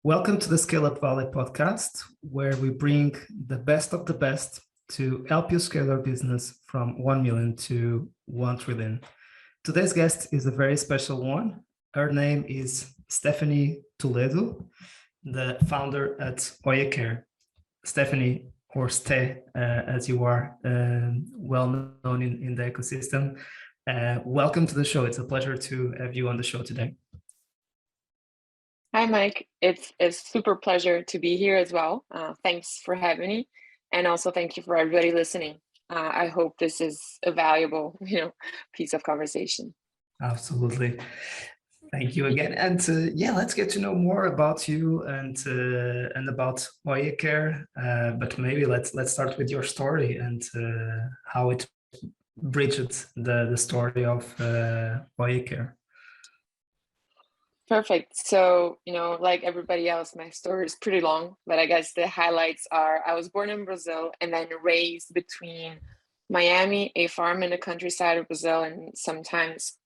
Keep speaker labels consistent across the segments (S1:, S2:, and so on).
S1: Welcome to the Scaleup Valley podcast, where we bring the best of the best to help you scale your business from 1 million to 1 trillion. Today's guest is a very special one. Her name is Stephanie Toledo, the founder at Oya Care. Stephanie, or Ste, as you are well known in the ecosystem. Welcome to the show. It's a pleasure to have you on the show today.
S2: Hi, Mike. It's a super pleasure to be here as well. Thanks for having me. And also thank you for everybody listening. I hope this is a valuable, piece of conversation.
S1: Absolutely. Thank you again. And let's get to know more about you and about Oya Care. But maybe let's start with your story and how it bridged the story of Oya Care.
S2: Perfect. So, like everybody else, my story is pretty long, but I guess the highlights are I was born in Brazil and then raised between Miami, a farm in the countryside of Brazil, and sometimes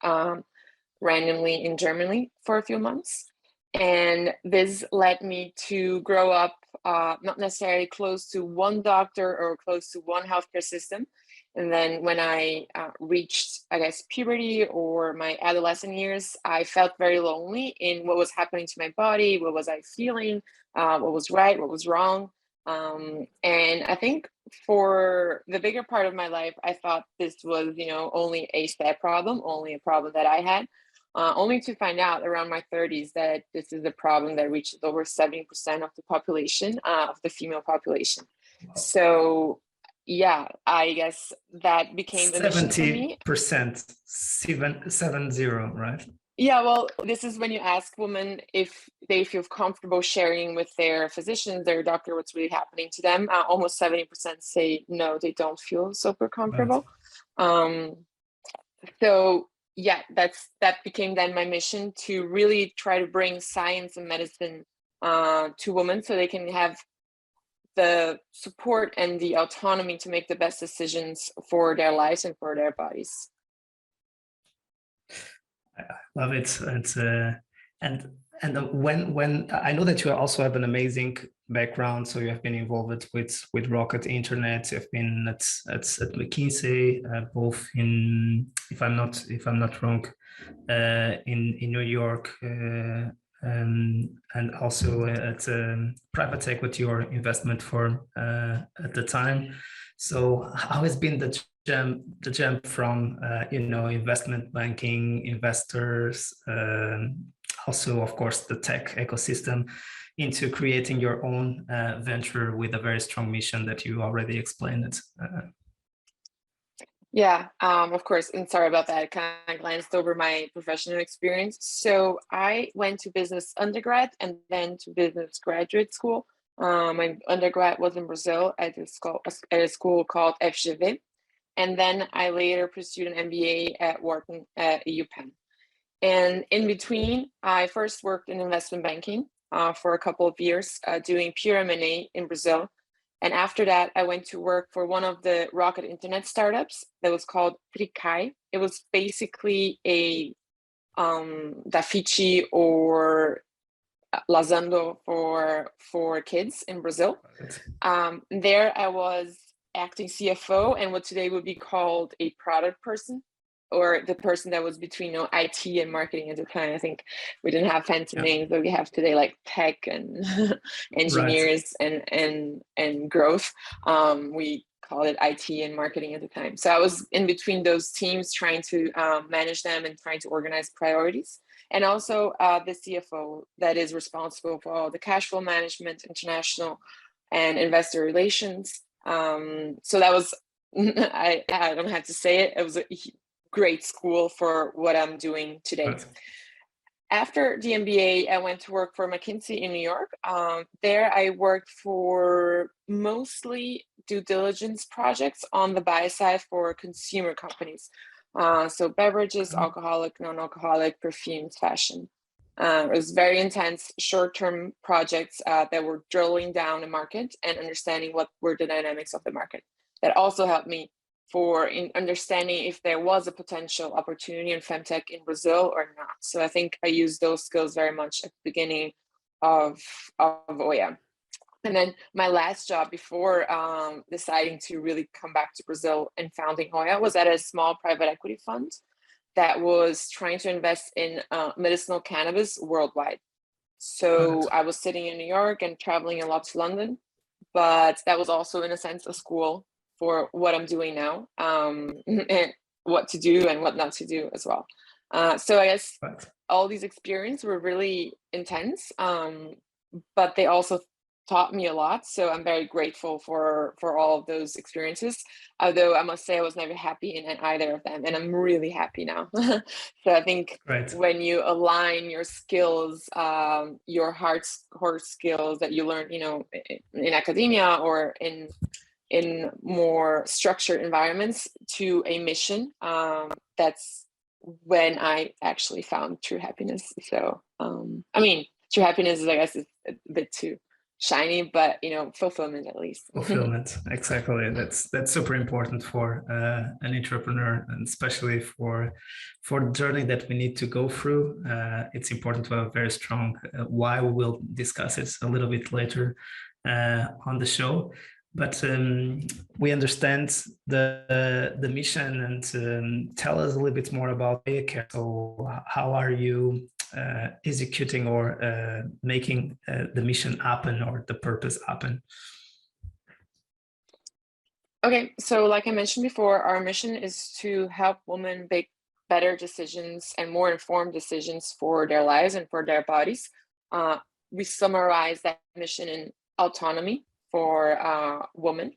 S2: randomly in Germany for a few months. And this led me to grow up not necessarily close to one doctor or close to one healthcare system. And then when I reached, I guess, puberty or my adolescent years, I felt very lonely in what was happening to my body, what was I feeling, what was right, what was wrong. And I think for the bigger part of my life, I thought this was, only a step problem, only a problem that I had. Only to find out around my 30s that this is a problem that reaches over 70% of the population, of the female population. So, yeah, I guess that became the mission for me.
S1: 70%, 70, right?
S2: Yeah, well, this is when you ask women if they feel comfortable sharing with their physicians, their doctor, what's really happening to them. Almost 70% say no, they don't feel super comfortable. Right. So yeah, that became then my mission to really try to bring science and medicine to women so they can have the support and the autonomy to make the best decisions for their lives and for their bodies.
S1: I love it. And when I know that you also have an amazing background, so you have been involved with Rocket Internet, you've been at McKinsey, both in, if I'm not wrong, in New York, and also at private equity or investment firm at the time. So how has been the jump from investment banking, investors, also of course the tech ecosystem, into creating your own venture with a very strong mission that you already explained it?
S2: Yeah, of course. And sorry about that. I kind of glanced over my professional experience. So I went to business undergrad and then to business graduate school. My undergrad was in Brazil at a school called FGV. And then I later pursued an MBA at Wharton at UPenn. And in between, I first worked in investment banking for a couple of years, doing pure M&A in Brazil. And after that, I went to work for one of the rocket internet startups that was called Tricai. It was basically a Dafiti or Lazando for kids in Brazil. There I was acting CFO and what today would be called a product person, or the person that was between IT and marketing at the time. I think we didn't have fancy names that we have today, like tech and engineers and growth. We called it IT and marketing at the time. So I was in between those teams trying to manage them and trying to organize priorities. And also the CFO that is responsible for all the cash flow management, international and investor relations. So that was, I don't have to say it, it was a great school for what I'm doing today. Right. After the MBA, I went to work for McKinsey in New York. There I worked for mostly due diligence projects on the buy side for consumer companies. So beverages, alcoholic, non-alcoholic, perfumes, fashion. It was very intense, short-term projects that were drilling down the market and understanding what were the dynamics of the market. That also helped me in understanding if there was a potential opportunity in femtech in Brazil or not. So I think I used those skills very much at the beginning of Oya. And then my last job before deciding to really come back to Brazil and founding Oya was at a small private equity fund that was trying to invest in medicinal cannabis worldwide. So I was sitting in New York and traveling a lot to London, but that was also in a sense a school for what I'm doing now, and what to do and what not to do as well. So I guess all these experiences were really intense, but they also taught me a lot. So I'm very grateful for all of those experiences. Although I must say I was never happy in either of them, and I'm really happy now. So I think when you align your skills, your hard skills that you learn, in academia or in more structured environments to a mission, that's when I actually found true happiness. So I mean, true happiness is, I guess, it's a bit too shiny, but fulfillment at least.
S1: Fulfillment, exactly. That's super important for an entrepreneur, and especially for the journey that we need to go through. It's important to have a very strong why. We will discuss it a little bit later on the show. But we understand the mission, and tell us a little bit more about Oya Care. So how are you executing or making the mission happen, or the purpose happen?
S2: Okay, so like I mentioned before, our mission is to help women make better decisions and more informed decisions for their lives and for their bodies. We summarize that mission in autonomy for women.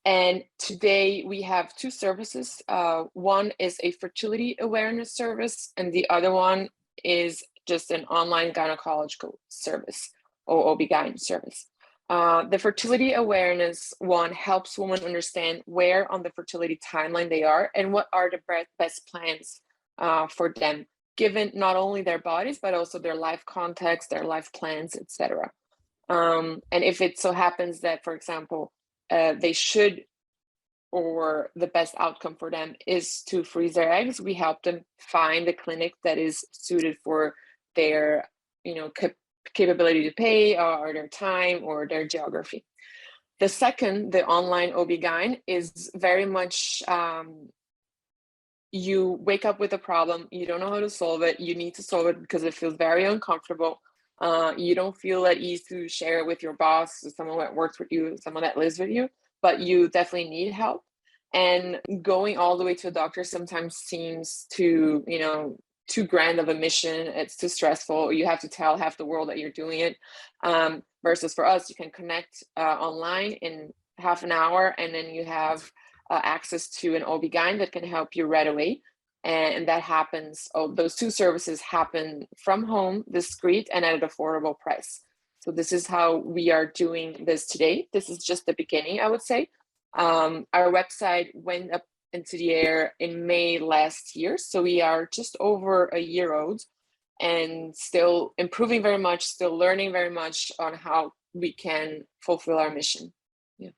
S2: And today we have two services. One is a fertility awareness service, and the other one is just an online gynecological service, or OB-GYN service. The fertility awareness one helps women understand where on the fertility timeline they are and what are the best plans for them, given not only their bodies, but also their life context, their life plans, etc. And if it so happens that, for example, they should, or the best outcome for them is to freeze their eggs, we help them find a clinic that is suited for their, capability to pay, or their time, or their geography. The second, the online OB-GYN, is very much you wake up with a problem, you don't know how to solve it, you need to solve it because it feels very uncomfortable. You don't feel at ease to share it with your boss, someone that works with you, someone that lives with you, but you definitely need help. And going all the way to a doctor sometimes seems too grand of a mission. It's too stressful. You have to tell half the world that you're doing it. Versus for us, you can connect online in half an hour, and then you have access to an OB-GYN that can help you right away. And that happens, those two services happen from home, discreet, and at an affordable price. So this is how we are doing this today. This is just the beginning, I would say. Our website went up into the air in May last year. So we are just over a year old and still improving very much, still learning very much on how we can fulfill our mission. Yeah.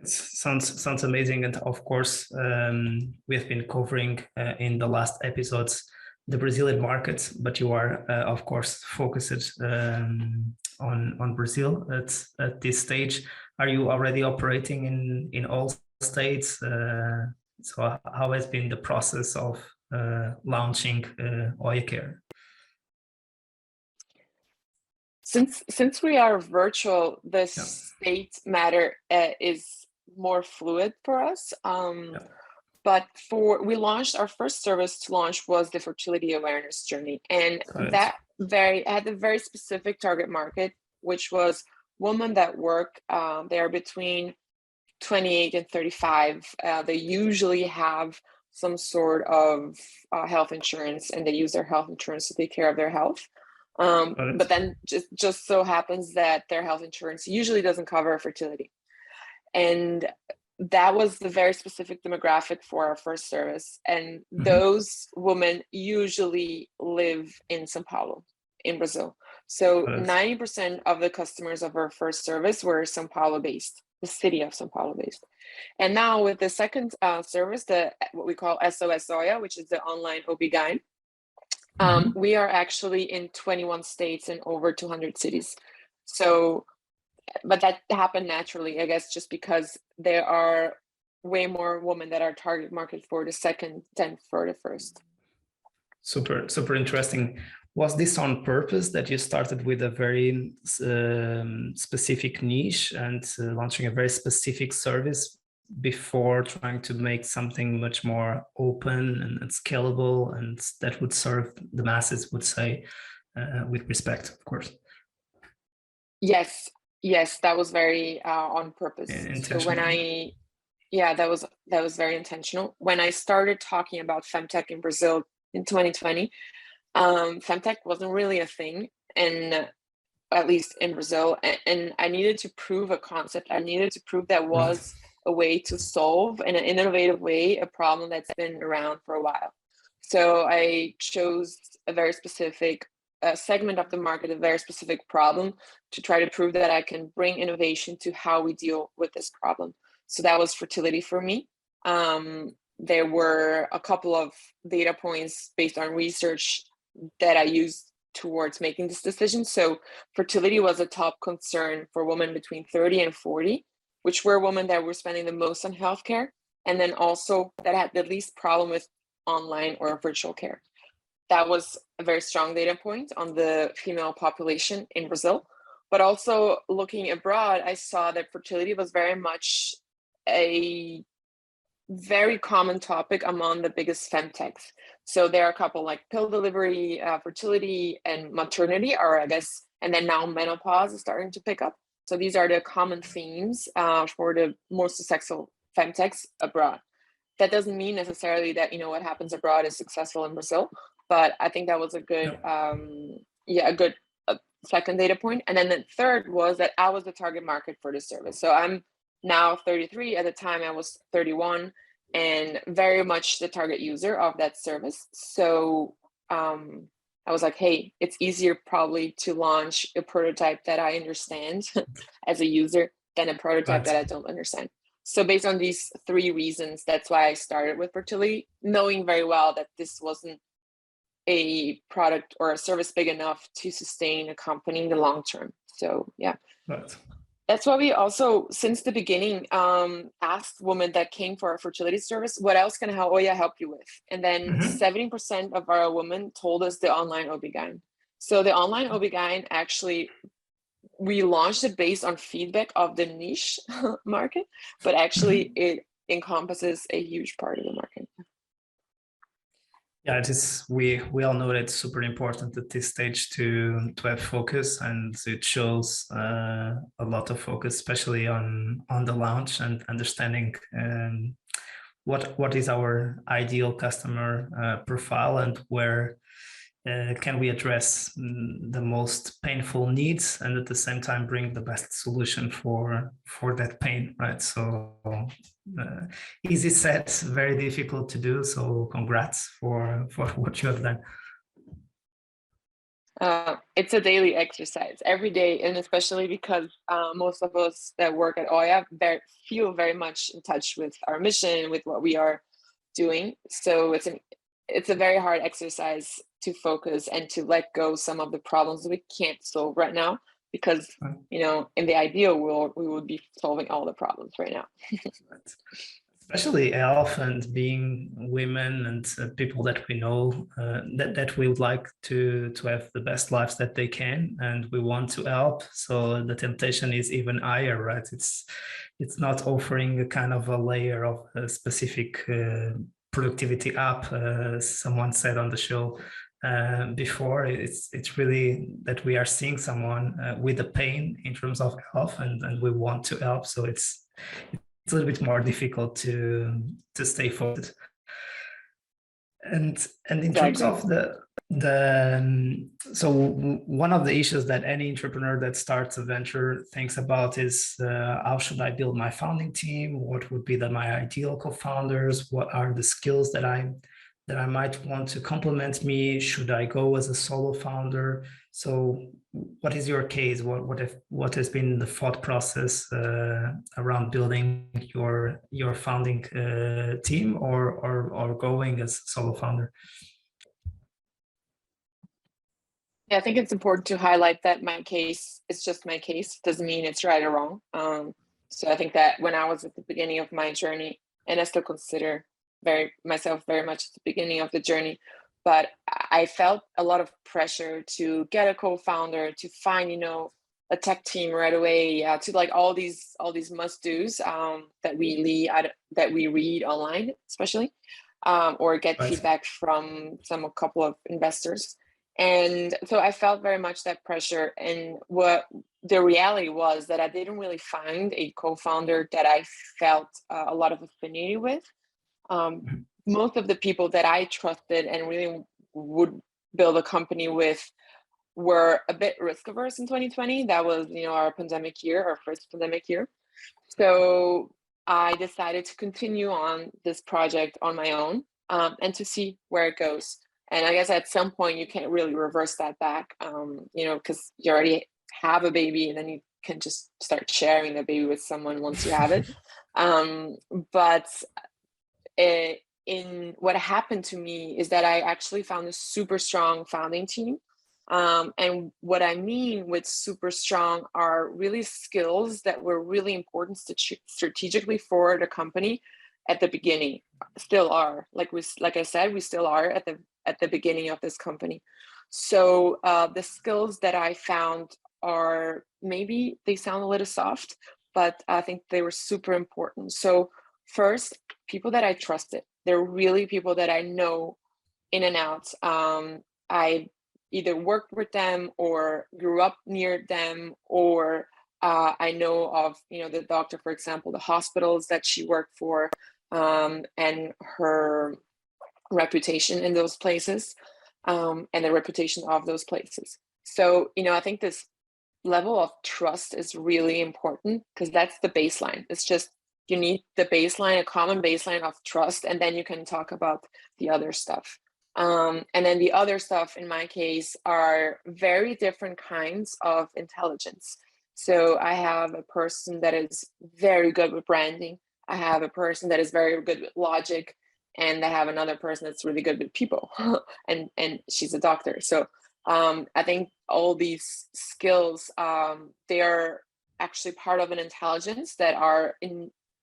S1: It sounds amazing. And of course, we have been covering in the last episodes the Brazilian market, but you are, of course, focused on Brazil at this stage. Are you already operating in all states? So how has been the process of launching Oya Care?
S2: Since we are virtual, the state matter is more fluid for us. But we launched, our first service to launch was the fertility awareness journey. And that had a very specific target market, which was women that work, they are between 28 and 35. They usually have some sort of health insurance, and they use their health insurance to take care of their health. But then just so happens that their health insurance usually doesn't cover fertility. And that was the very specific demographic for our first service. And those women usually live in São Paulo, in Brazil. So 90% of the customers of our first service were São Paulo based, the city of São Paulo based. And now with the second service, what we call SOS Oya, which is the online OB-GYN, We are actually in 21 states and over 200 cities. So, but that happened naturally, I guess, just because there are way more women that are target market for the second than for the first.
S1: Super, super interesting. Was this on purpose that you started with a very specific niche and launching a very specific service before trying to make something much more open and scalable and that would serve the masses, would say, with respect, of course?
S2: Yes, that was very on purpose. So when that was very intentional. When I started talking about femtech in Brazil in 2020, femtech wasn't really a thing, and at least in Brazil, and I needed to prove a concept. I needed to prove that was a way to solve in an innovative way a problem that's been around for a while. So I chose a very specific segment of the market, a very specific problem, to try to prove that I can bring innovation to how we deal with this problem. So that was fertility for me. There were a couple of data points based on research that I used towards making this decision. So fertility was a top concern for women between 30 and 40, which were women that were spending the most on healthcare, and then also that had the least problem with online or virtual care. That was a very strong data point on the female population in Brazil. But also looking abroad, I saw that fertility was very much a very common topic among the biggest femtechs. So there are a couple like pill delivery, fertility, and maternity, or I guess, and then now menopause is starting to pick up. So these are the common themes for the most successful femtechs abroad. That doesn't mean necessarily that what happens abroad is successful in Brazil, but I think that was a good, second data point. And then the third was that I was the target market for this service. So I'm now 33. At the time, I was 31, and very much the target user of that service. So I was like, hey, it's easier probably to launch a prototype that I understand as a user than a prototype that I don't understand. So based on these three reasons, that's why I started with fertility, knowing very well that this wasn't a product or a service big enough to sustain a company in the long term. So yeah.
S1: Right.
S2: That's why we also, since the beginning, asked women that came for our fertility service, what else can Oya help you with? And then 70% of our women told us the online OB-GYN. So the online OB-GYN, actually, we launched it based on feedback of the niche market, but actually it encompasses a huge part of the market.
S1: Yeah, it is. We all know that it's super important at this stage to have focus, and it shows a lot of focus, especially on the launch and understanding what is our ideal customer profile and where can we address the most painful needs and at the same time bring the best solution for that pain, right? So easy said, very difficult to do. So congrats for what you have done.
S2: It's a daily exercise every day, and especially because most of us that work at Oya feel very much in touch with our mission, with what we are doing. So it's a very hard exercise to focus and to let go some of the problems that we can't solve right now, because in the ideal world we would be solving all the problems right now.
S1: Especially health and being women and people that we know that we would like to have the best lives that they can, and we want to help. So the temptation is even higher, right? It's not offering a kind of a layer of a specific productivity app. Someone said on the show before, it's really that we are seeing someone with a pain in terms of health, and we want to help. So it's a little bit more difficult to stay focused. And in terms of so one of the issues that any entrepreneur that starts a venture thinks about is how should I build my founding team? What would be my ideal co-founders? What are the skills that I might want to complement me? Should I go as a solo founder? So what is your case? What has been the thought process around building your founding team or going as a solo founder?
S2: Yeah, I think it's important to highlight that my case is just my case. Doesn't mean it's right or wrong. So I think that when I was at the beginning of my journey, and I still consider myself very much at the beginning of the journey, but I felt a lot of pressure to get a co-founder, to find, a tech team right away, to like all these must-dos that we read online, especially, or get
S1: Right.
S2: feedback from a couple of investors. And so I felt very much that pressure. And what the reality was that I didn't really find a co-founder that I felt a lot of affinity with. Most of the people that I trusted and really would build a company with were a bit risk averse in 2020. That was, our pandemic year, our first pandemic year. So I decided to continue on this project on my own, and to see where it goes. And I guess at some point you can't really reverse that back, because you already have a baby, and then you can just start sharing the baby with someone once you have it. But in what happened to me is that I actually found a super strong founding team. And what I mean with super strong are really skills that were really important strategically for the company at the beginning. Still are, like I said, we still are at the beginning of this company. So the skills that I found are, maybe they sound a little soft, but I think they were super important. So first, people that I trusted. They're really people that I know in and out. I either worked with them or grew up near them, or I know of, the doctor, for example, the hospitals that she worked for, and her reputation in those places, and the reputation of those places. So, I think this level of trust is really important, because that's the baseline. It's just, you need the baseline, a common baseline of trust, and then you can talk about the other stuff. And then the other stuff, in my case, are very different kinds of intelligence. So I have a person that is very good with branding. I have a person that is very good with logic, and I have another person that's really good with people, and she's a doctor. So I think all these skills, they are actually part of an intelligence that are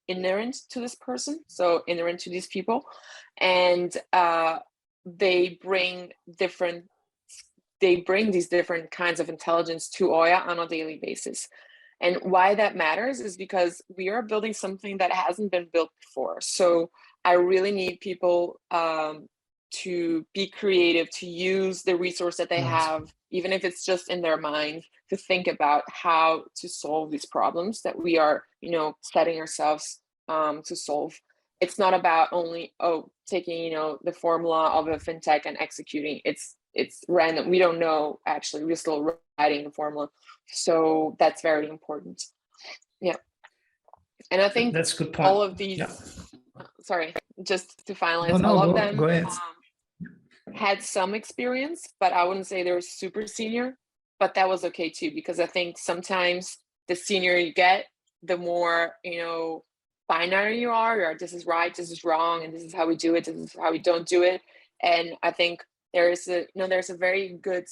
S2: inherent to this person, so inherent to these people, and they bring these different kinds of intelligence to Oya on a daily basis. And why that matters is because we are building something that hasn't been built before. So I really need people to be creative, to use the resource that they have, even if it's just in their mind, to think about how to solve these problems that we are, setting ourselves to solve. It's not about only, taking, the formula of a fintech and executing. It's random. We don't know, actually. We're still writing the formula. So that's very important. Yeah. And I think
S1: that's a good point.
S2: all of these, sorry, just to finalize,
S1: Go ahead.
S2: Had some experience, but I wouldn't say they were super senior, but that was okay too, because I think sometimes the senior you get, the more, binary you are, this is right, this is wrong, and this is how we do it, this is how we don't do it. And I think there's a very good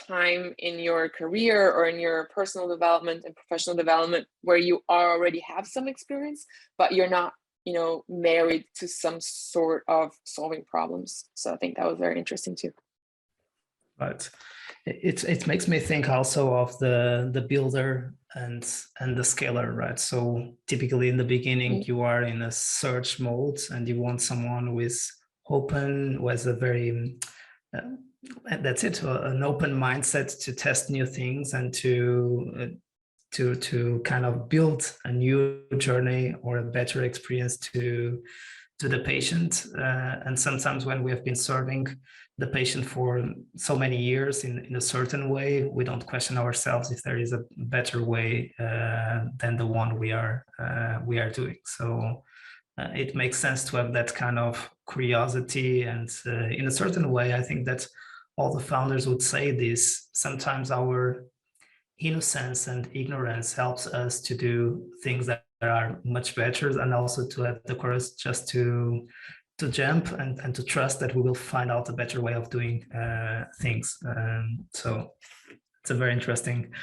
S2: time in your career or in your personal development and professional development where you already have some experience, but you're not, married to some sort of solving problems. So I think that was very interesting too.
S1: Right. It makes me think also of the builder and the scaler, right? So typically in the beginning, you are in a search mode and you want someone who is open, who has a very that's it, an open mindset to test new things and to kind of build a new journey or a better experience to the patient. And sometimes when we have been serving the patient for so many years in a certain way, we don't question ourselves if there is a better way than the one we are doing. So it makes sense to have that kind of curiosity. And in a certain way, I think that all the founders would say this. Sometimes our innocence and ignorance helps us to do things that are much better, and also to have the courage just to jump and to trust that we will find out a better way of doing things. So it's a very interesting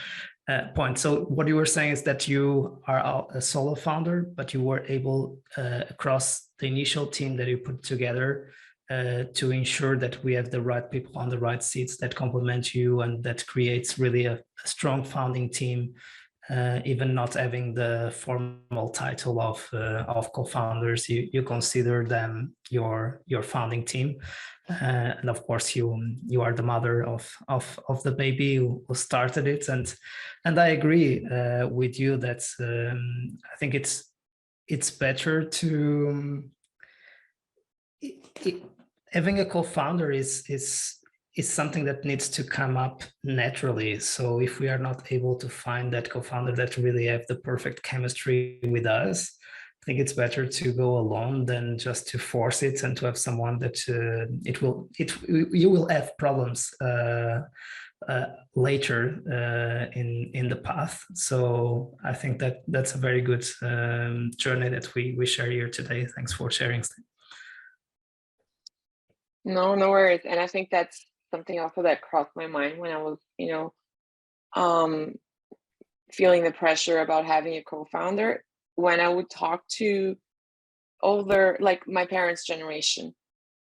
S1: point. So what you were saying is that you are a solo founder, but you were able across the initial team that you put together to ensure that we have the right people on the right seats that complement you, and that creates really a strong founding team, even not having the formal title of co-founders. You consider them your founding team, and of course you are the mother of the baby who started it. And I agree with you that I think it's better to having a co-founder is something that needs to come up naturally. So if we are not able to find that co-founder that really have the perfect chemistry with us, I think it's better to go alone than just to force it and to have someone that you will have problems later in the path. So I think that's a very good journey that we share here today. Thanks for sharing.
S2: No worries. And I think that's something also that crossed my mind when I was, feeling the pressure about having a co-founder. When I would talk to older, like my parents' generation,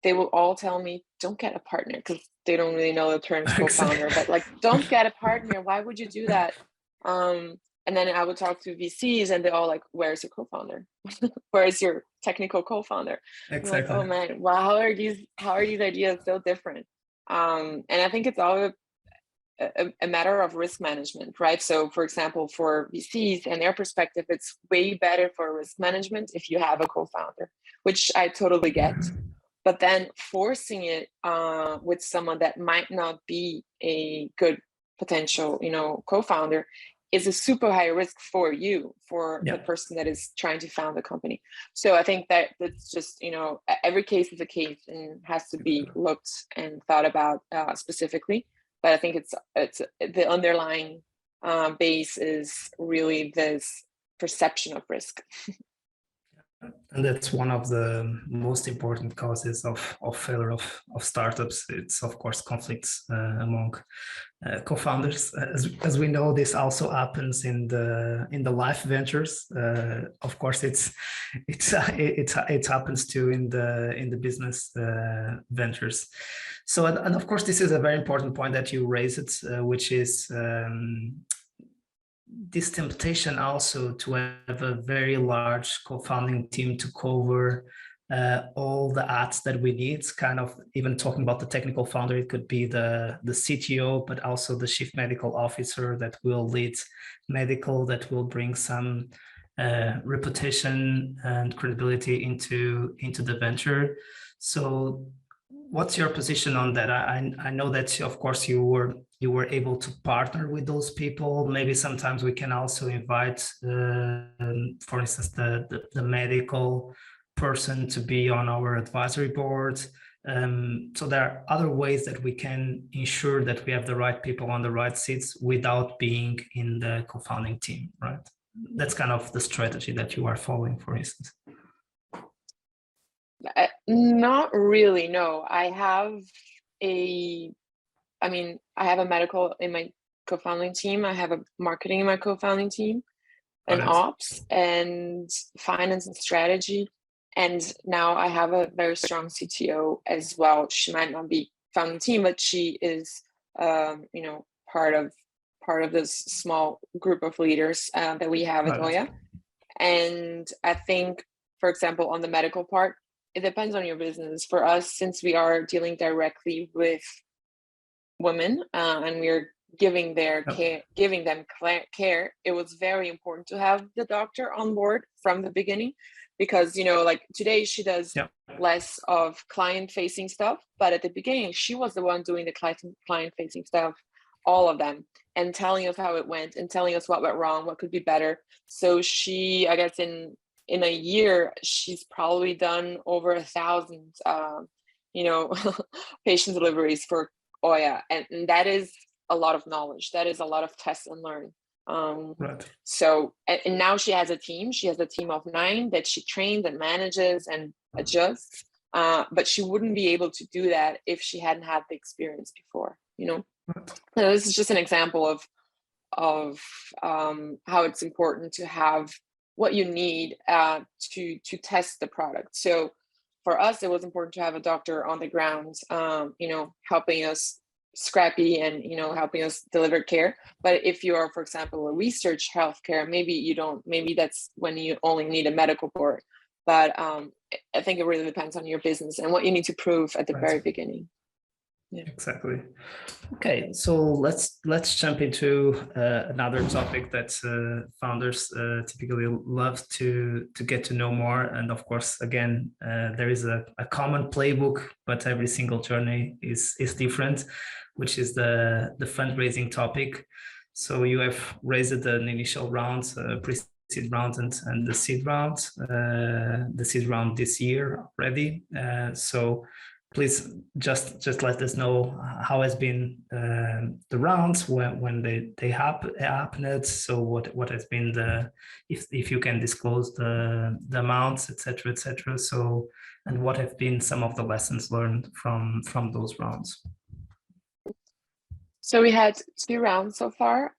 S2: they will all tell me, don't get a partner, because they don't really know the term co-founder, but like, don't get a partner. Why would you do that? And then I would talk to VCs and they're all like, where's your co-founder? Where's your technical co-founder?
S1: Exactly.
S2: I'm like, oh man, wow, how are these ideas so different? And I think it's all a matter of risk management, right? So for example, for VCs and their perspective, it's way better for risk management if you have a co-founder, which I totally get. But then forcing it with someone that might not be a good potential, co-founder, is a super high risk for you, for the person that is trying to found the company. So I think that's just, every case is a case and has to be looked and thought about specifically. But I think it's the underlying base is really this perception of risk.
S1: And that's one of the most important causes of failure of startups. It's of course conflicts among co-founders. As we know, this also happens in the life ventures. Of course, it happens too in the business ventures. So, and of course, this is a very important point that you raised, which is this temptation also to have a very large co-founding team to cover all the hats that we need. Kind of even talking about the technical founder, it could be the CTO, but also the chief medical officer that will lead medical, that will bring some reputation and credibility into the venture. So what's your position on that? I know that of course you were able to partner with those people. Maybe sometimes we can also invite, for instance, the medical person to be on our advisory board. So there are other ways that we can ensure that we have the right people on the right seats without being in the co-founding team, right? That's kind of the strategy that you are following, for instance.
S2: Not really, no. I have a medical in my co-founding team. I have a marketing in my co-founding team, and ops and finance and strategy. And now I have a very strong CTO as well. She might not be founding team, but she is, part of this small group of leaders that we have at Oya. And I think, for example, on the medical part, it depends on your business. For us, since we are dealing directly with women and we're giving them care, it was very important to have the doctor on board from the beginning, because like today she does less of client-facing stuff, but at the beginning she was the one doing the client-facing stuff, all of them, and telling us how it went and telling us what went wrong, what could be better. So she, I guess in a year, she's probably done over 1,000 patient deliveries for Oya, and that is a lot of knowledge. That is a lot of test and learn. So, and now she has a team. She has a team of 9 that she trains and manages and adjusts. but she wouldn't be able to do that if she hadn't had the experience before, you know. So this is just an example of how it's important to have what you need to test the product. So for us, it was important to have a doctor on the ground, you know, helping us scrappy and, you know, helping us deliver care. But if you are, for example, a research healthcare, maybe that's when you only need a medical board. But I think it really depends on your business and what you need to prove at the very beginning. Yeah.
S1: Exactly. Okay, so let's jump into another topic that founders typically love to get to know more. And of course, again, there is a common playbook, but every single journey is different, which is the fundraising topic. So you have raised an initial round, pre-seed round, and the seed round this year already. So please just let us know how has been the rounds when they happened. So what has been if you can disclose the amounts, etc. So, and what have been some of the lessons learned from those rounds?
S2: So we had 2 rounds so far,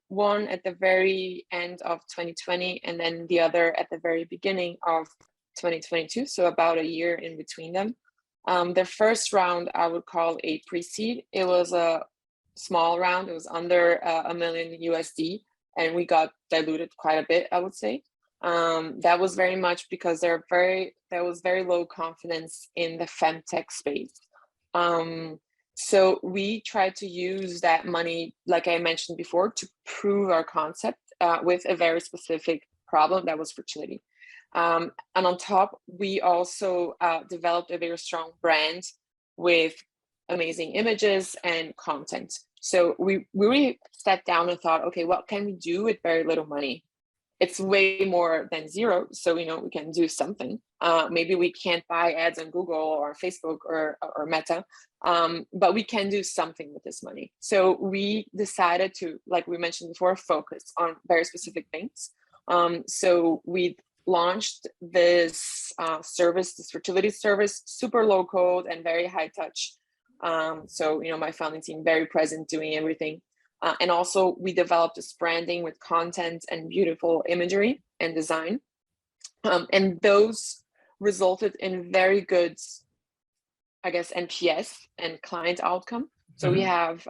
S2: one at the very end of 2020 and then the other at the very beginning of 2022, so about a year in between them. The first round I would call a pre-seed. It was a small round. It was under $1 million USD, and we got diluted quite a bit, I would say. That was very much because there was very low confidence in the femtech space. So we tried to use that money, like I mentioned before, to prove our concept with a very specific problem that was fertility. And on top, we also developed a very strong brand with amazing images and content. So we really sat down and thought, okay, what can we do with very little money? It's way more than zero. So, you know, we can do something. Maybe we can't buy ads on Google or Facebook or Meta, but we can do something with this money. So we decided to, like we mentioned before, focus on very specific things. So we launched this service, this fertility service, super low code and very high touch. So, you know, my founding team very present doing everything. And also we developed this branding with content and beautiful imagery and design. And those resulted in very good, I guess, NPS and client outcome. So we have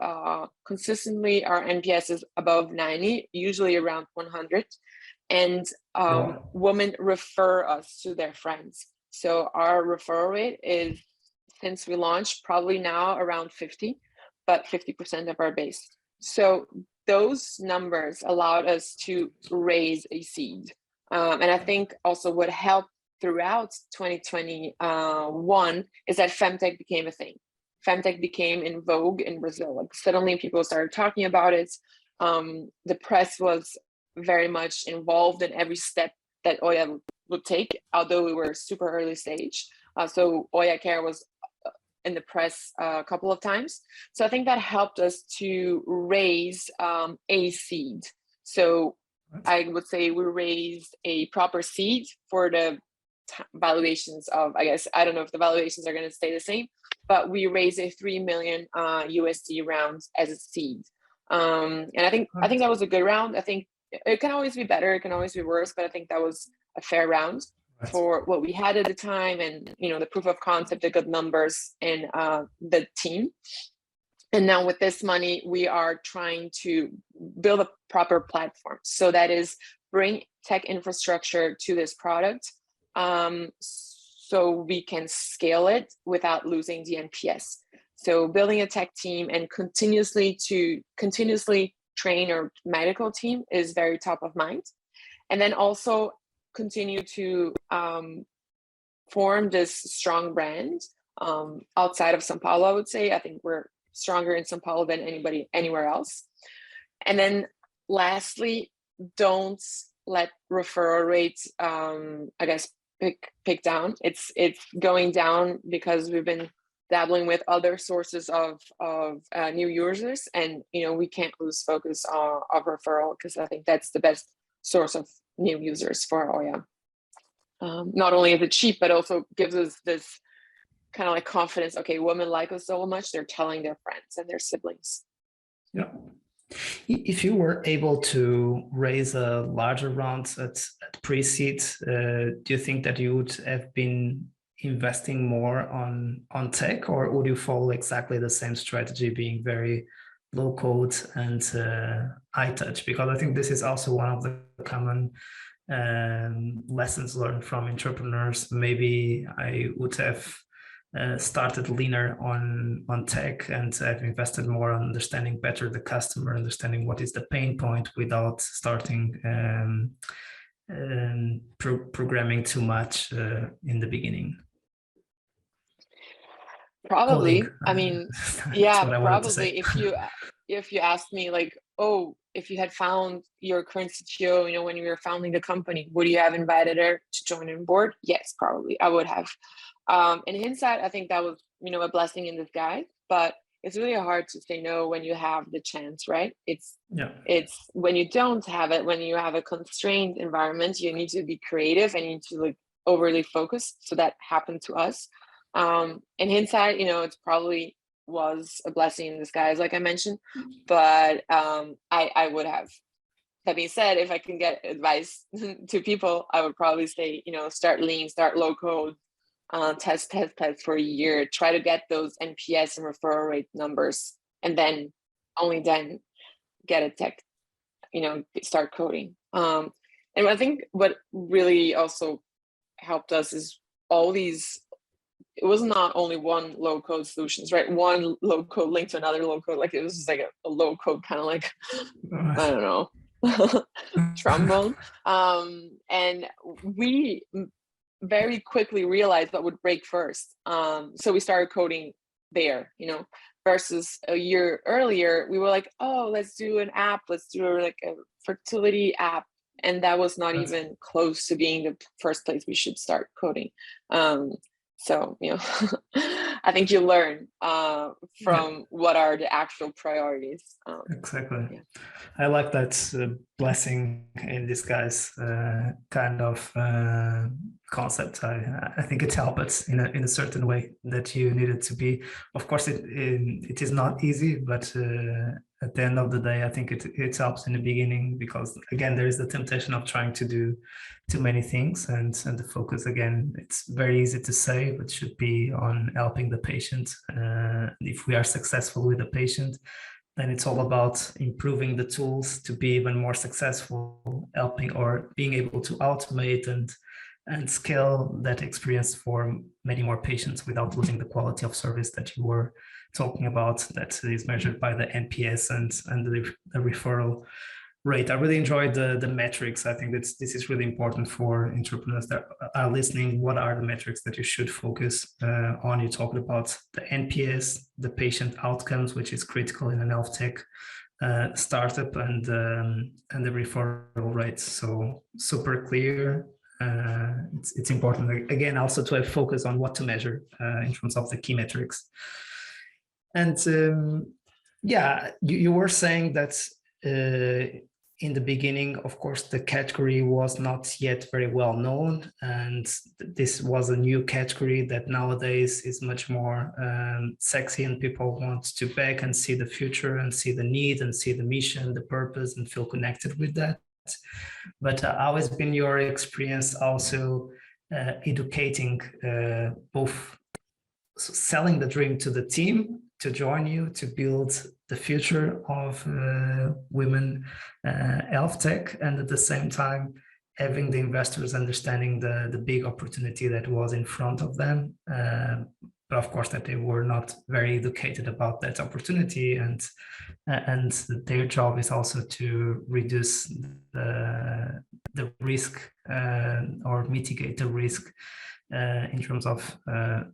S2: consistently our NPS is above 90, usually around 100. And women refer us to their friends. So our referral rate is, since we launched, probably now around 50, but 50% of our base. So those numbers allowed us to raise a seed. And I think also what helped throughout 2021 is that femtech became a thing. Femtech became in vogue in Brazil. Like suddenly people started talking about it. The press was very much involved in every step that Oya would take, although we were super early stage. So Oya Care was in the press a couple of times. So I think that helped us to raise a seed. So I would say we raised a proper seed for the valuations of, I guess, I don't know if the valuations are going to stay the same, but we raised a 3 million USD round as a seed. And I think that was a good round. I think it can always be better, it can always be worse, but I think that was a fair round for what we had at the time, and you know, the proof of concept, the good numbers, and the team. And now with this money, we are trying to build a proper platform. So that is bring tech infrastructure to this product, so we can scale it without losing the NPS. So building a tech team and continuously train our medical team is very top of mind. And then also continue to form this strong brand outside of São Paulo, I would say. I think we're stronger in São Paulo than anywhere else. And then lastly, don't let referral rates, I guess, pick down. It's going down because we've been dabbling with other sources of new users, and you know, we can't lose focus of referral, because I think that's the best source of new users for Oya. Not only is it cheap, but also gives us this kind of like confidence. Okay, women like us so much, they're telling their friends and their siblings.
S1: Yeah. If you were able to raise a larger round at pre-seed, do you think that you would have been investing more on tech, or would you follow exactly the same strategy, being very low code and high touch? Because I think this is also one of the common lessons learned from entrepreneurs. Maybe I would have started leaner on tech, and I've invested more on understanding better the customer, understanding what is the pain point without starting programming too much in the beginning.
S2: Probably.
S1: Coding,
S2: I mean,
S1: that's
S2: yeah,
S1: what I wanted to say.
S2: probably. If you asked me like, oh, if you had found your current CTO, you know, when you were founding the company, would you have invited her to join on board? Yes, probably. I would have. In hindsight, I think that was, you know, a blessing in disguise, but it's really hard to say no when you have the chance, right? It's when you don't have it, when you have a constrained environment, you need to be creative and you need to like overly focus. So that happened to us. In hindsight, you know, it's probably was a blessing in disguise, like I mentioned, but I would have. That being said, if I can get advice to people, I would probably say, you know, start lean, start low code, test for a year, try to get those NPS and referral rate numbers, and then only then get a tech, you know, start coding. And I think what really also helped us is all these, it was not only one low code solutions, right? One low code linked to another low code. Like it was just like a low code kind of like, I don't know, trombone. And we very quickly realized what would break first. So we started coding there, you know, versus a year earlier, we were like, oh, let's do an app. Let's do like a fertility app. And that was not even close to being the first place we should start coding. So, you know, I think you learn from what are the actual priorities.
S1: Exactly. Yeah. I like that blessing in disguise kind of concept. I think it helped in a certain way that you needed to be. Of course, it is not easy, but at the end of the day, I think it helps in the beginning because, again, there is the temptation of trying to do too many things, and the focus, again, it's very easy to say, but should be on helping the patient. If we are successful with the patient, then it's all about improving the tools to be even more successful, helping or being able to automate and scale that experience for many more patients without losing the quality of service that you were talking about, that is measured by the NPS and the referral rate. I really enjoyed the metrics. I think this is really important for entrepreneurs that are listening. What are the metrics that you should focus on? You talked about the NPS, the patient outcomes, which is critical in an health tech startup, and the referral rates. So super clear. It's important, again, also to have focus on what to measure in terms of the key metrics. And yeah, you were saying that in the beginning, of course, the category was not yet very well known, and this was a new category that nowadays is much more sexy, and people want to back and see the future and see the need and see the mission, the purpose, and feel connected with that. But how has been your experience also educating both selling the dream to the team to join you to build the future of women health tech, and at the same time having the investors understanding the big opportunity that was in front of them, but of course that they were not very educated about that opportunity, and their job is also to reduce the risk or mitigate the risk in terms of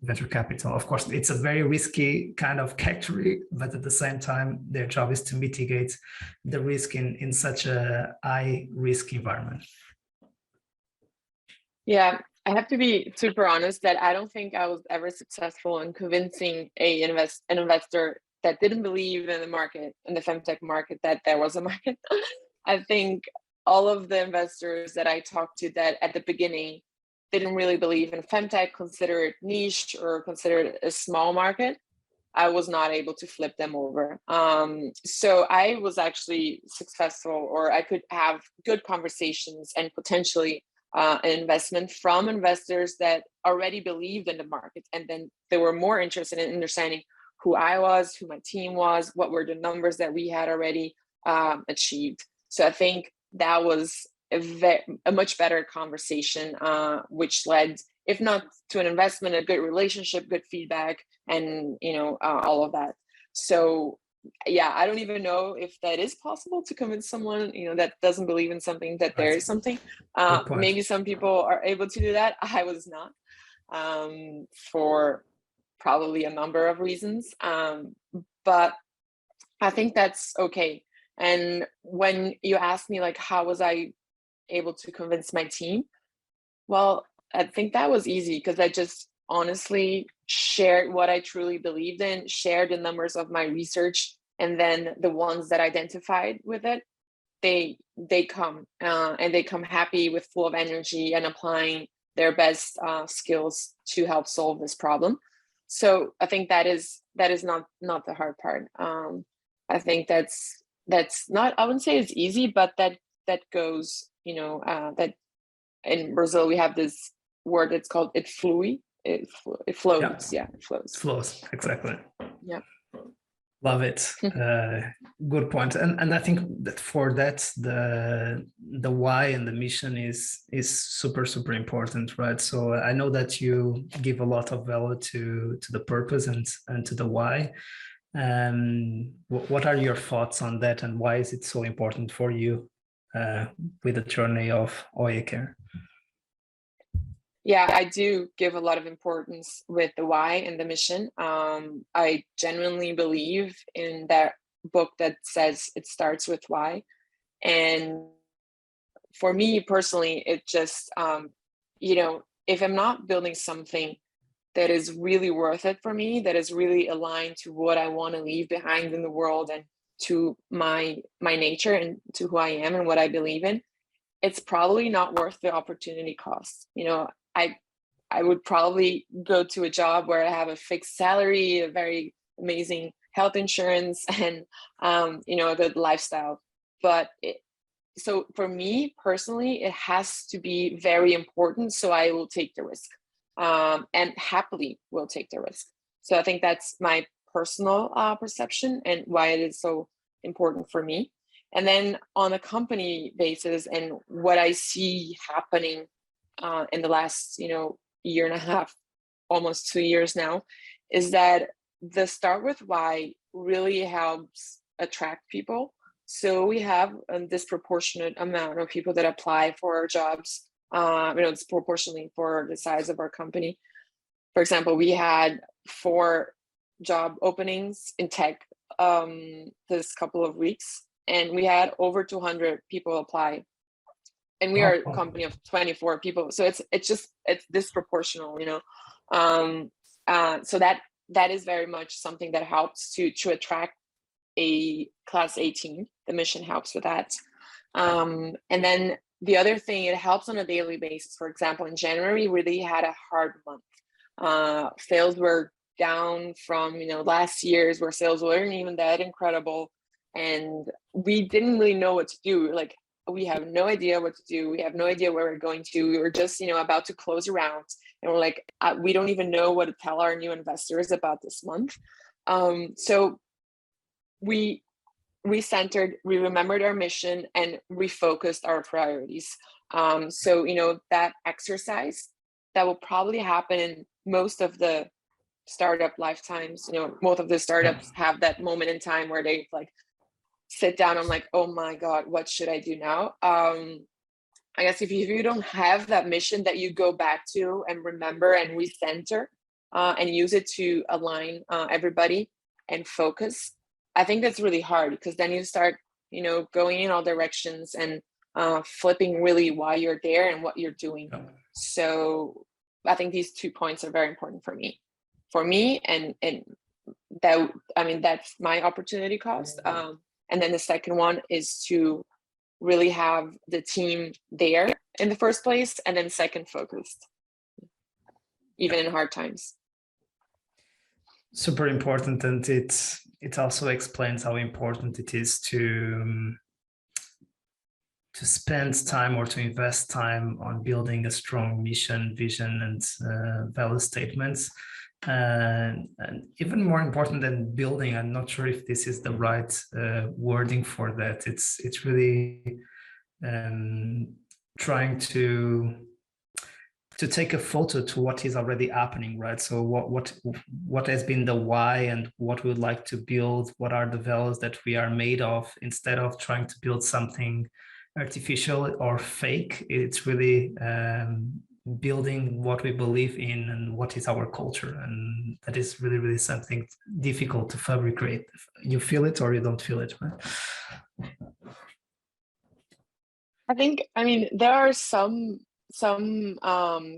S1: venture capital. Of course, it's a very risky kind of category, but at the same time, their job is to mitigate the risk in such a high risk environment.
S2: Yeah, I have to be super honest that I don't think I was ever successful in convincing an investor that didn't believe in the market, in the femtech market, that there was a market. I think all of the investors that I talked to that at the beginning, didn't really believe in femtech, consider it niche or consider it a small market, I was not able to flip them over. So I was actually successful, or I could have good conversations and potentially an investment from investors that already believed in the market. And then they were more interested in understanding who I was, who my team was, what were the numbers that we had already achieved. So I think that was a much better conversation, which led, if not to an investment, a good relationship, good feedback, and all of that. So yeah, I don't even know if that is possible to convince someone that doesn't believe in something that there is something. Maybe some people are able to do that. I was not, for probably a number of reasons, but I think that's okay. And when you ask me, like, how was I able to convince my team? Well, I think that was easy because I just honestly shared what I truly believed in, shared the numbers of my research, and then the ones that identified with it, they come and they come happy, with full of energy and applying their best skills to help solve this problem. So I think that is not the hard part. I think that's not, I wouldn't say it's easy, but that goes, that in Brazil we have this word, it's called it flows. Yeah, it flows.
S1: Flows, exactly.
S2: Yeah.
S1: Love it. Good point. And I think that for that, the why and the mission is super, super important, right? So I know that you give a lot of value to the purpose and to the why. What are your thoughts on that, and why is it so important for you with the journey of Oya Care?
S2: Yeah, I do give a lot of importance with the why and the mission. I genuinely believe in that book that says it starts with why. And for me personally, it just, if I'm not building something that is really worth it for me, that is really aligned to what I want to leave behind in the world and to my nature and to who I am and what I believe in, it's probably not worth the opportunity cost. I would probably go to a job where I have a fixed salary, a very amazing health insurance, and a good lifestyle. But so for me personally, it has to be very important. So I will take the risk, and happily will take the risk. So I think that's my personal perception and why it is so important for me. And then on a company basis, and what I see happening in the last, year and a half, almost 2 years now, is that the start with why really helps attract people. So we have a disproportionate amount of people that apply for our jobs, disproportionately for the size of our company. For example, we had 4 job openings in tech this couple of weeks, and we had over 200 people apply. And we are a company of 24 people, so it's disproportional, so that is very much something that helps to attract a class 18. The mission helps with that, and then the other thing, it helps on a daily basis. For example, in January, we really had a hard month. Sales were down from last year's, where sales weren't even that incredible, and we didn't really know what to do. Like, we have no idea what to do. We have no idea where we're going to. We were just, about to close a round, and we're like, we don't even know what to tell our new investors about this month. So we centered, we remembered our mission, and refocused our priorities. So, that exercise that will probably happen in most of the startup lifetimes. Most of the startups have that moment in time where they sit down and like, oh my God, what should I do now? I guess if you don't have that mission that you go back to and remember and recenter and use it to align everybody and focus, I think that's really hard, because then you start, going in all directions and flipping really why you're there and what you're doing. So I think these 2 points are very important for me, and that, that's my opportunity cost. And then the second one is to really have the team there in the first place, and then second, focused. even in hard times.
S1: Super important, and it also explains how important it is to spend time or to invest time on building a strong mission, vision, and value statements. And even more important than building, I'm not sure if this is the right wording for that. It's really trying to take a photo to what is already happening, right? So what has been the why and what we would like to build, what are the values that we are made of, instead of trying to build something artificial or fake. It's really building what we believe in and what is our culture. And that is really, really something difficult to fabricate. You feel it or you don't feel it, right?
S2: I mean, there are some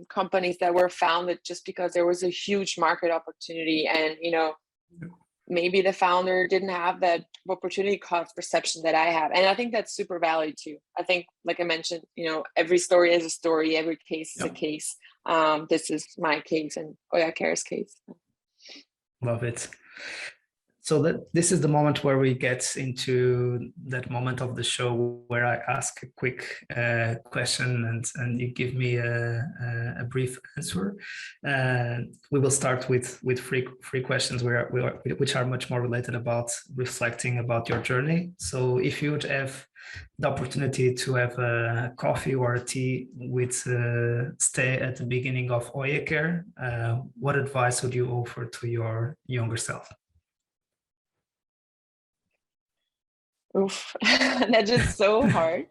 S2: companies that were founded just because there was a huge market opportunity, and maybe the founder didn't have that opportunity cost perception that I have, and I think that's super valid too. I think, like I mentioned, every story is a story, every case is a case. This is my case and Oya Care's case.
S1: Love it. So this is the moment where we get into that moment of the show where I ask a quick question and you give me a brief answer. We will start with three questions which are much more related about reflecting about your journey. So if you would have the opportunity to have a coffee or a tea with Stay at the beginning of Oya Care, what advice would you offer to your younger self?
S2: Oof, that's just so hard.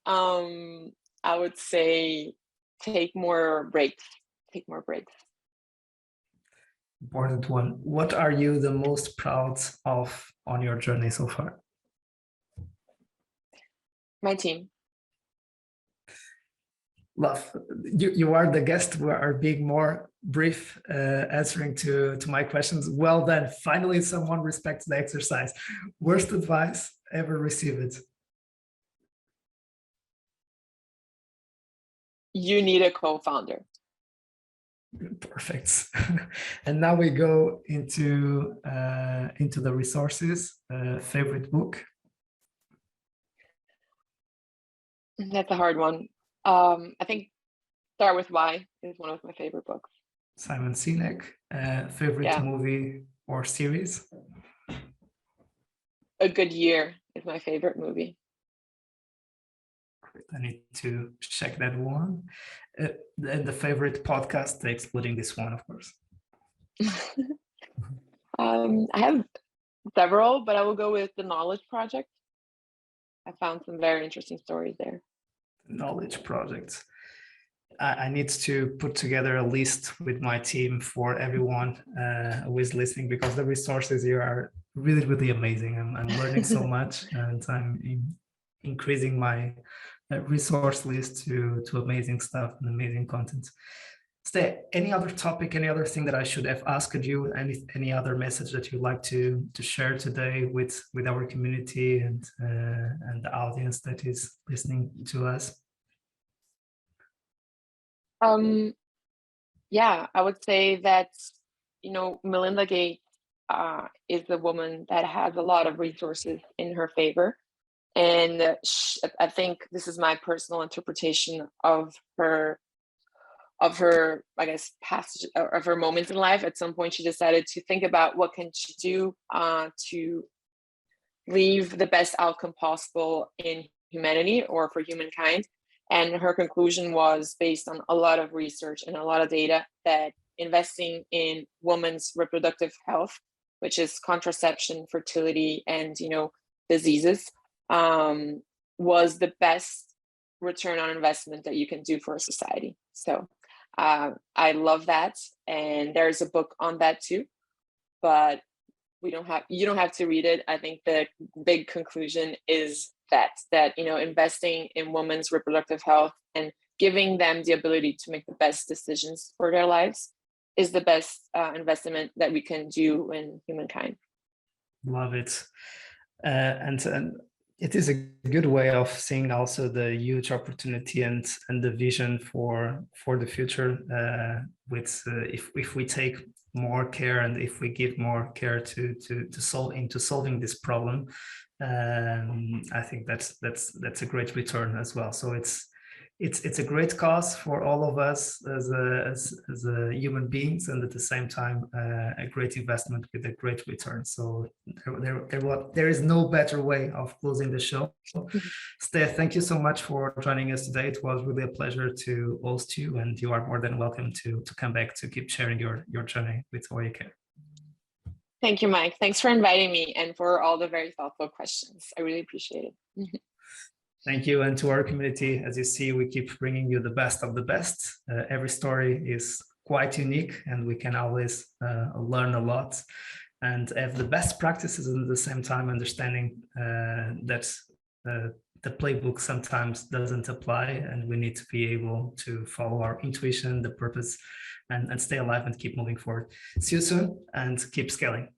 S2: I would say take more breaks.
S1: Important one. What are you the most proud of on your journey so far?
S2: My team.
S1: Love. You are the guest. We are being more brief, answering to my questions. Well done. Finally, someone respects the exercise. Worst advice ever received?
S2: You need a co-founder.
S1: Perfect. And now we go into the resources. Favorite book?
S2: That's a hard one. I think Start With Why is one of my favorite books.
S1: Simon Sinek. Favorite movie or series?
S2: A Good Year is my favorite movie.
S1: Great. I need to check that one. And the favorite podcast, excluding this one, of course.
S2: I have several, but I will go with The Knowledge Project. I found some very interesting stories there.
S1: Knowledge Project. I need to put together a list with my team for everyone who is listening, because the resources here are really, really amazing. I'm learning so much, and I'm increasing my resource list to amazing stuff and amazing content. Is there any other topic, any other thing that I should have asked you? Any other message that you'd like to share today with our community and the audience that is listening to us?
S2: Yeah, I would say that, Melinda Gates is a woman that has a lot of resources in her favor. And I think this is my personal interpretation of her, I guess, passage of her moments in life. At some point, she decided to think about what can she do to leave the best outcome possible in humanity or for humankind. And her conclusion was based on a lot of research and a lot of data that investing in women's reproductive health, which is contraception, fertility, and diseases, was the best return on investment that you can do for a society. So I love that, and there's a book on that too, but you don't have to read it. I think the big conclusion is that investing in women's reproductive health and giving them the ability to make the best decisions for their lives is the best investment that we can do in humankind.
S1: Love it. And it is a good way of seeing also the huge opportunity and the vision for the future. If we take more care and if we give more care to solving this problem, I think that's a great return as well. So it's a great cause for all of us as human beings, and at the same time a great investment with a great return. So there is no better way of closing the show. Steph, thank you so much for joining us today. It was really a pleasure to host you, and you are more than welcome to come back to keep sharing your journey with Oya Care.
S2: Thank you, Mike. Thanks for inviting me and for all the very thoughtful questions. I really appreciate it.
S1: Thank you. And to our community, as you see, we keep bringing you the best of the best. Every story is quite unique, and we can always learn a lot and have the best practices, and at the same time understanding that the playbook sometimes doesn't apply, and we need to be able to follow our intuition, the purpose, and stay alive and keep moving forward. See you soon, and keep scaling.